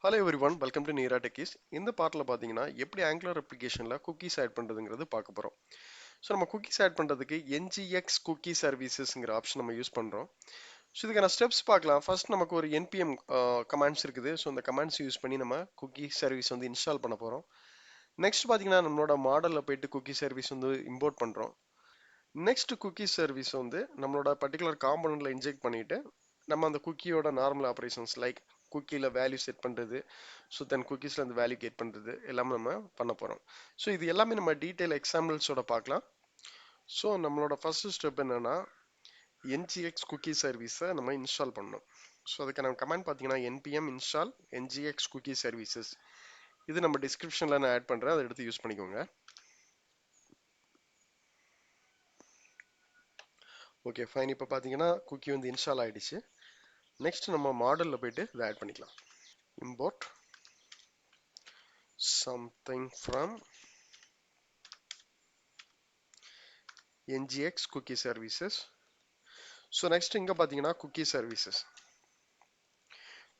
Hello everyone, welcome to Nihira Techiees. இந்த பார்ட்ல பாத்தீங்கன்னா எப்படி Angular applicationல cookies add பண்றதுங்கிறது பார்க்க போறோம். ஸோ நம்ம cookies add பண்றதுக்கு ngx cookie servicesங்கிற ஆப்ஷன் நம்ம யூஸ் பண்றோம். ஸோ இதுக்கான ஸ்டெப்ஸ் பார்க்கலாம். ஃபர்ஸ்ட் நமக்கு ஒரு npm கமாண்ட்ஸ் இருக்குது. ஸோ அந்த கமாண்ட்ஸ் யூஸ் பண்ணி நம்ம cookie service வந்து இன்ஸ்டால் பண்ண போறோம். நெக்ஸ்ட் பாத்தீங்கன்னா நம்மளோட மாடல்ல போயிட்டு cookie service வந்து இம்போர்ட் பண்றோம். நெக்ஸ்ட் cookie service வந்து நம்மளோட பர்டிகுலர் காம்போனன்ட்ல இன்ஜெக்ட் பண்ணிட்டு நம்ம அந்த குக்கியோட நார்மல் ஆப்ரேஷன்ஸ் லைக் குக்கியில் வேல்யூ செட் பண்ணுறது, ஸோ தென் குக்கீஸில் அந்த வேல்யூ கெட் பண்ணுறது எல்லாமே நம்ம பண்ண போகிறோம். ஸோ இது எல்லாமே நம்ம டீட்டெயில் எக்ஸாம்பிள்ஸோட பார்க்கலாம். ஸோ நம்மளோட ஃபர்ஸ்ட் ஸ்டெப் என்னன்னா ngx cookie சர்வீஸை நம்ம இன்ஸ்டால் பண்ணணும். ஸோ அதுக்கான கமெண்ட் பார்த்தீங்கன்னா npm install ngx cookie services. இது நம்ம டிஸ்கிரிப்ஷனில் நான் ஆட் பண்ணுறேன், அதை எடுத்து யூஸ் பண்ணிக்கோங்க. Okay fine. இப்போ பார்த்தீங்கன்னா குக்கி வந்து இன்ஸ்டால் ஆகிடுச்சு. நெக்ஸ்ட் நம்ம மாடலில் போயிட்டு இதை ஆட் பண்ணிக்கலாம். import something from ngx cookie services. So next இங்கே பார்த்தீங்கன்னா cookie services.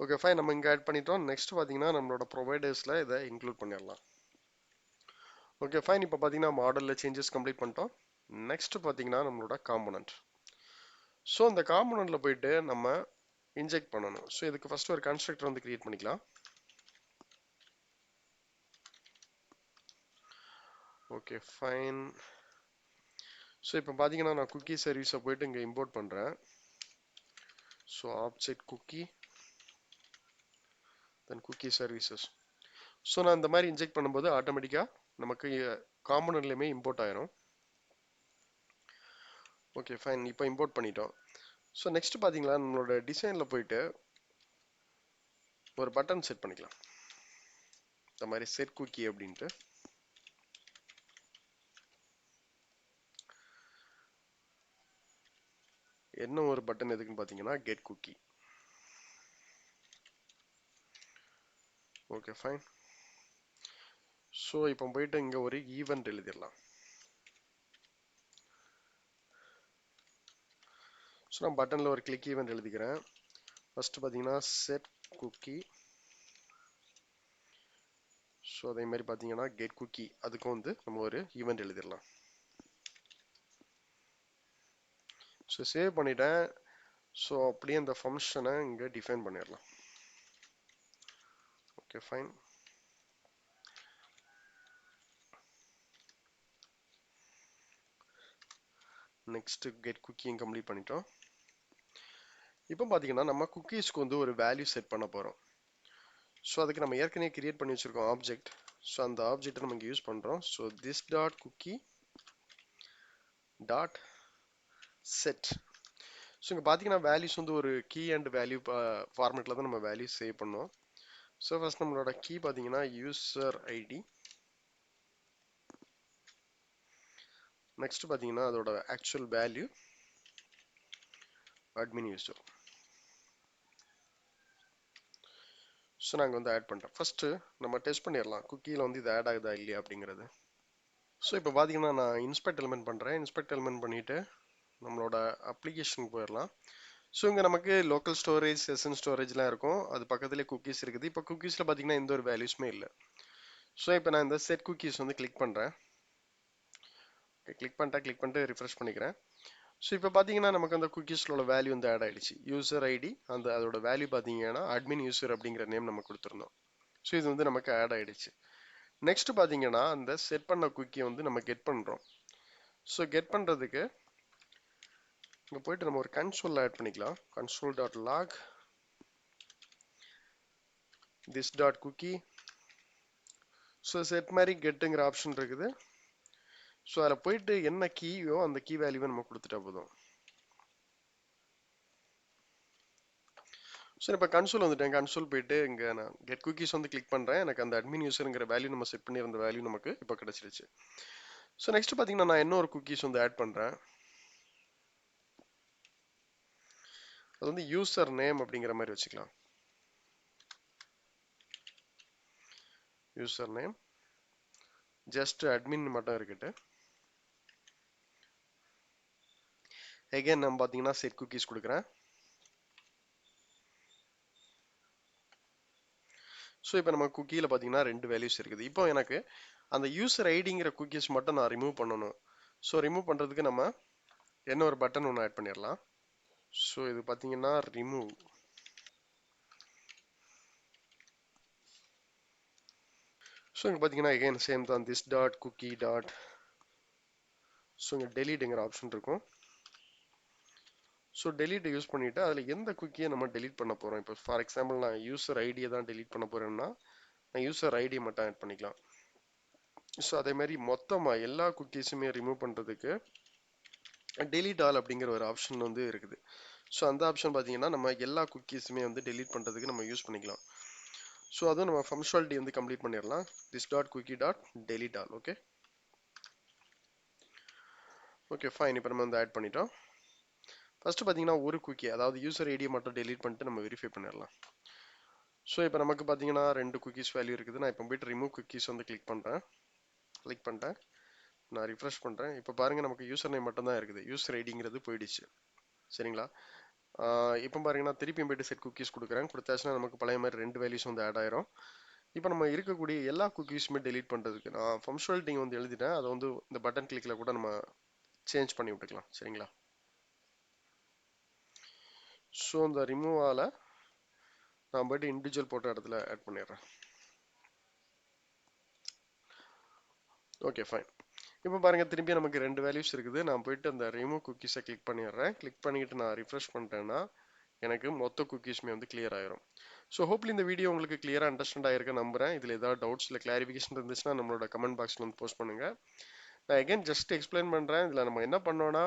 ஓகே ஃபைன், நம்ம இங்கே ஆட் பண்ணிட்டோம். நெக்ஸ்ட் பார்த்தீங்கன்னா நம்மளோட ப்ரொவைடர்ஸில் இதை இன்க்ளூட் பண்ணிடலாம். ஓகே ஃபைன், இப்போ பார்த்தீங்கன்னா மாடலில் சேஞ்சஸ் கம்ப்ளீட் பண்ணிட்டோம். நெக்ஸ்ட் பார்த்தீங்கன்னா நம்மளோட காம்போனன்ட். ஸோ இந்த காம்போனன்ட்ல போயிட்டு நம்ம இன்ஜெக்ட் பண்ணணும். ஸோ இதுக்கு ஃபர்ஸ்ட் ஒரு கன்ஸ்ட்ரக்டர் வந்து கிரியேட் பண்ணிக்கலாம். Okay fine. ஸோ இப்போ பார்த்தீங்கன்னா நான் குக்கி சர்வீஸை போயிட்டு இங்கே இம்போர்ட் பண்ணுறேன். ஸோ ஆப்ஜெக்ட் குக்கி தென் குக்கி சர்வீசஸ். ஸோ நான் இந்த மாதிரி இன்ஜெக்ட் பண்ணும்போது ஆட்டோமேட்டிக்காக நமக்கு காம்போனன்ட்லையுமே இம்போர்ட் ஆயிரும். ஓகே ஃபைன், இப்போ இம்போர்ட் பண்ணிட்டோம். ஸோ நெக்ஸ்ட் பார்த்தீங்களா நம்மளோட டிசைனில் போயிட்டு ஒரு பட்டன் செட் பண்ணிக்கலாம். இந்த மாதிரி செட் குக்கி அப்படின்ட்டு. என்ன ஒரு பட்டன் எதுக்குன்னு பார்த்தீங்கன்னா get cookie. Okay fine. So இப்போ போயிட்டு இங்கே ஒரு ஈவெண்ட் எழுதிடலாம். ஸோ நான் பட்டனில் ஒரு கிளிக் ஈவெண்ட் எழுதிக்கிறேன். ஃபர்ஸ்ட் பார்த்தீங்கன்னா செட் குக்கி. ஸோ அதே மாதிரி பார்த்தீங்கன்னா கெட் குக்கி, அதுக்கும் வந்து நம்ம ஒரு ஈவெண்ட் எழுதிடலாம். ஸோ சேவ் பண்ணிட்டேன். ஸோ அப்படியே அந்த ஃபங்க்ஷனை இங்கே டிஃபைன் பண்ணிடலாம். Okay fine. நெக்ஸ்ட் கெட் குக்கியும் கம்ப்ளீட் பண்ணிட்டோம். இப்போ பார்த்தீங்கன்னா நம்ம குக்கீஸ்க்கு வந்து ஒரு வேல்யூ செட் பண்ண போகிறோம். ஸோ அதுக்கு நம்ம ஏற்கனவே கிரியேட் பண்ணி வச்சிருக்கோம் ஆப்ஜெக்ட். ஸோ அந்த ஆப்ஜெக்டை நம்ம இங்கே யூஸ் பண்ணுறோம். So this dot cookie dot set. So இங்கே பார்த்தீங்கன்னா வேல்யூஸ் வந்து ஒரு கீ அண்ட் வேல்யூ ஃபார்மேட்டில் தான் நம்ம வேல்யூ சேவ் பண்ணோம். ஸோ ஃபர்ஸ்ட் நம்மளோட கீ பார்த்தீங்கன்னா யூசர் ஐடி. நெக்ஸ்ட் பார்த்தீங்கன்னா அதோட actual value admin user. So நாங்கள் வந்து ஆட் பண்ணுறோம். ஃபர்ஸ்ட் நம்ம டெஸ்ட் பண்ணிடலாம் குக்கியில் வந்து இது ஆட் ஆகுதா இல்லையா அப்படிங்கிறது. ஸோ இப்போ பார்த்தீங்கன்னா நான் இன்ஸ்பெக்ட் எலிமெண்ட் பண்ணுறேன். இன்ஸ்பெக்ட் எலிமெண்ட் பண்ணிவிட்டு நம்மளோட அப்ளிகேஷனுக்கு போயிடலாம். ஸோ இங்கே நமக்கு லோக்கல் ஸ்டோரேஜ், செஷன் ஸ்டோரேஜ்லாம் இருக்கும். அது பக்கத்துலேயே குக்கீஸ் இருக்குது. இப்போ குக்கீஸில் பார்த்தீங்கன்னா எந்த ஒரு வேல்யூஸுமே இல்லை. ஸோ இப்போ நான் இந்த செட் குக்கீஸ் வந்து கிளிக் பண்ணுறேன். கிளிக் பண்ணிட்டு ரிஃப்ரெஷ் பண்ணிக்கிறேன். ஸோ இப்போ பார்த்தீங்கன்னா நமக்கு அந்த குக்கீஸோட வேல்யூ வந்து ஆட் ஆகிடுச்சு. யூசர் ஐடி அந்த அதோட வேல்யூ பார்த்தீங்கன்னா அட்மின் யூசர் அப்படிங்கிற நேம் நம்ம கொடுத்துருந்தோம். ஸோ இது வந்து நமக்கு ஆட் ஆகிடுச்சு. நெக்ஸ்ட் பார்த்தீங்கன்னா அந்த செட் பண்ண குக்கியை வந்து நம்ம கெட் பண்ணுறோம். ஸோ கெட் பண்ணுறதுக்கு இங்கே போயிட்டு நம்ம ஒரு கன்சோல் ஆட் பண்ணிக்கலாம். Console dot log this dot cookie. So set மாதிரி கெட்டுங்கிற ஆப்ஷன் இருக்குது. ஸோ அதில் போயிட்டு என்ன கீயோ அந்த கீ வேல்யூவை நம்ம கொடுத்துட்டா போதும். ஸோ இப்போ கன்சோல் வந்துட்டேன். கன்சோல் போயிட்டு இங்கே நான் கெட் குக்கீஸ் வந்து கிளிக் பண்ணுறேன். எனக்கு அந்த அட்மின் யூசருங்கிற வேல்யூ நம்ம செட் பண்ணியிருந்த வேல்யூ நமக்கு இப்போ கிடைச்சிருச்சு. ஸோ நெக்ஸ்ட் பார்த்தீங்கன்னா நான் இன்னொரு குக்கீஸ் வந்து ஆட் பண்ணுறேன். அது வந்து யூசர் நேம் அப்படிங்கிற மாதிரி வச்சுக்கலாம். யூசர் நேம் ஜஸ்ட் அட்மின் மட்டும் இருக்கட்டு. எகைன் நம்ம பார்த்தீங்கன்னா செட் குக்கீஸ் கொடுக்குறேன். இப்போ நம்ம குக்கியில் பார்த்தீங்கன்னா 2 வேல்யூஸ் இருக்குது. இப்போ எனக்கு அந்த யூசர் ஐடிங்கிற குக்கீஸ் மட்டும் நான் ரிமூவ் பண்ணணும். ஸோ ரிமூவ் பண்ணுறதுக்கு நம்ம என்ன ஒரு பட்டன் ஒன்று ஆட் பண்ணிடலாம். ஸோ இது பார்த்தீங்கன்னா ரிமூவ். ஸோ இங்கே பார்த்தீங்கன்னா again சேம் தான், this dot cookie dot. So இங்கே டெலீட்டுங்கிற ஆப்ஷன் இருக்கும். ஸோ டெலீட் யூஸ் பண்ணிவிட்டு அதில் எந்த குக்கியை நம்ம டெலீட் பண்ண போகிறோம். இப்போ ஃபார் எக்ஸாம்பிள் நான் யூசர் ஐடியை தான் டெலீட் பண்ண போகிறேன்னா நான் யூசர் ஐடியை மட்டும் ஆட் பண்ணிக்கலாம். ஸோ அதே மாதிரி மொத்தமாக எல்லா குக்கீஸுமே ரிமூவ் பண்ணுறதுக்கு டெலீட் ஆல் அப்படிங்கிற ஒரு ஆப்ஷன் வந்து இருக்குது. ஸோ அந்த ஆப்ஷன் பார்த்தீங்கன்னா நம்ம எல்லா குக்கீஸுமே வந்து டெலீட் பண்ணுறதுக்கு நம்ம யூஸ் பண்ணிக்கலாம். ஸோ அதுவும் நம்ம ஃபங்க்ஷனாலிட்டி வந்து கம்ப்ளீட் பண்ணிடலாம். This dot cookie dot delete all. Okay okay fine. இப்போ நம்ம வந்து ஆட் பண்ணிட்டோம். ஃபர்ஸ்ட் பார்த்தீங்கன்னா ஒரு குக்கி, அதாவது யூசர் ஐடியை மட்டும் டெலீட் பண்ணிட்டு நம்ம வெரிஃபை பண்ணிடலாம். ஸோ இப்போ நமக்கு பார்த்தீங்கன்னா 2 குக்கீஸ் வேல்யூ இருக்குது. நான் இப்போ போயிட்டு ரிமூவ் குக்கீஸ் வந்து கிளிக் பண்ணிட்டேன். நான் ரிஃப்ரெஷ் பண்ணுறேன். இப்போ பாருங்கள் நமக்கு யூசர் நேம் மட்டும் தான் இருக்குது, யூசர் ஐடிங்கிறது போயிடுச்சு. சரிங்களா? இப்போ பாருங்க நான் திருப்பியும் போயிட்டு செட் குக்கீஸ் கொடுத்தாச்சுன்னா நமக்கு பழைய மாதிரி 2 வேல்யூஸ் வந்து ஆட் ஆயிரும். இப்போ நம்ம இருக்கக்கூடிய எல்லா குக்கீஸுமே டெலீட் பண்ணுறதுக்கு நான் ஃபங்க்ஷனாலிட்டி வந்து எழுதிட்டேன். அதை வந்து இந்த பட்டன் கிளிக்கில் கூட நம்ம சேஞ்ச் பண்ணி விட்டுக்கலாம். சரிங்களா? ஸோ இந்த ரிமூவால் நான் போய்ட்டு இண்டிவிஜுவல் போட்ட இடத்துல ஆட் பண்ணிடுறேன். Okay fine. இப்போ பாருங்கள் திரும்பி நமக்கு 2 வேல்யூஸ் இருக்குது. நான் போயிட்டு அந்த ரிமூவ் குக்கீஸை கிளிக் பண்ணிடுறேன். கிளிக் பண்ணிட்டு நான் ரிஃப்ரெஷ் பண்ணிட்டேன்னா எனக்கு மொத்த குக்கீஸுமே வந்து கிளியர் ஆயிரும். ஸோ ஹோப்லி இந்த வீடியோ உங்களுக்கு கிளியராக அண்டர்ஸ்டாண்ட் ஆயிருக்க நம்புறேன். இதில் ஏதாவது டவுட்ஸ் இல்லை கிளாரிஃபிகேஷன் இருந்துச்சுன்னா நம்மளோட கமெண்ட் பாக்ஸில் வந்து போஸ்ட் பண்ணுங்க. நான் எகைன் ஜஸ்ட் எக்ஸ்பிளைன் பண்ணுறேன். இதில் நம்ம என்ன பண்ணோம்னா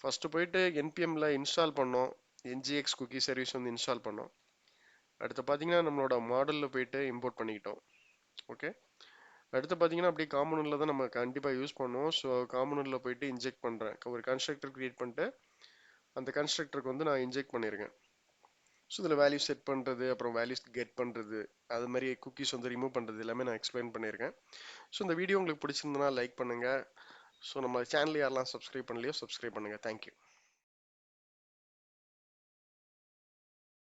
ஃபர்ஸ்ட் போயிட்டு என்பிஎம்ல இன்ஸ்டால் பண்ணோம், ngx குக்கி சர்வீஸ் வந்து இன்ஸ்டால் பண்ணோம். அடுத்து பார்த்தீங்கன்னா நம்மளோட மாடலில் போயிட்டு இம்போர்ட் பண்ணிக்கிட்டோம். ஓகே, அடுத்து பார்த்தீங்கன்னா அப்படியே காமனில் தான் நம்ம கண்டிப்பாக யூஸ் பண்ணுவோம். ஸோ காமனில் போயிட்டு இன்ஜெக்ட் பண்ணுறேன். ஒரு கன்ஸ்ட்ரக்டர் கிரியேட் பண்ணிட்டு அந்த கன்ஸ்ட்ரக்டருக்கு வந்து நான் இன்ஜெக்ட் பண்ணியிருக்கேன். ஸோ இதில் வேல்யூ செட் பண்ணுறது, அப்புறம் வேல்யூஸ் கெட் பண்ணுறது, அது மாதிரி குக்கீஸ் வந்து ரிமூவ் பண்ணுறது எல்லாமே நான் எக்ஸ்பிளைன் பண்ணியிருக்கேன். ஸோ இந்த வீடியோ உங்களுக்கு பிடிச்சிருந்தனா லைக் பண்ணுங்கள். ஸோ நம்ம சேனல் யாரெல்லாம் சப்ஸ்கிரைப் பண்ணலையோ சப்ஸ்கிரைப் பண்ணுங்கள். தேங்க்யூ.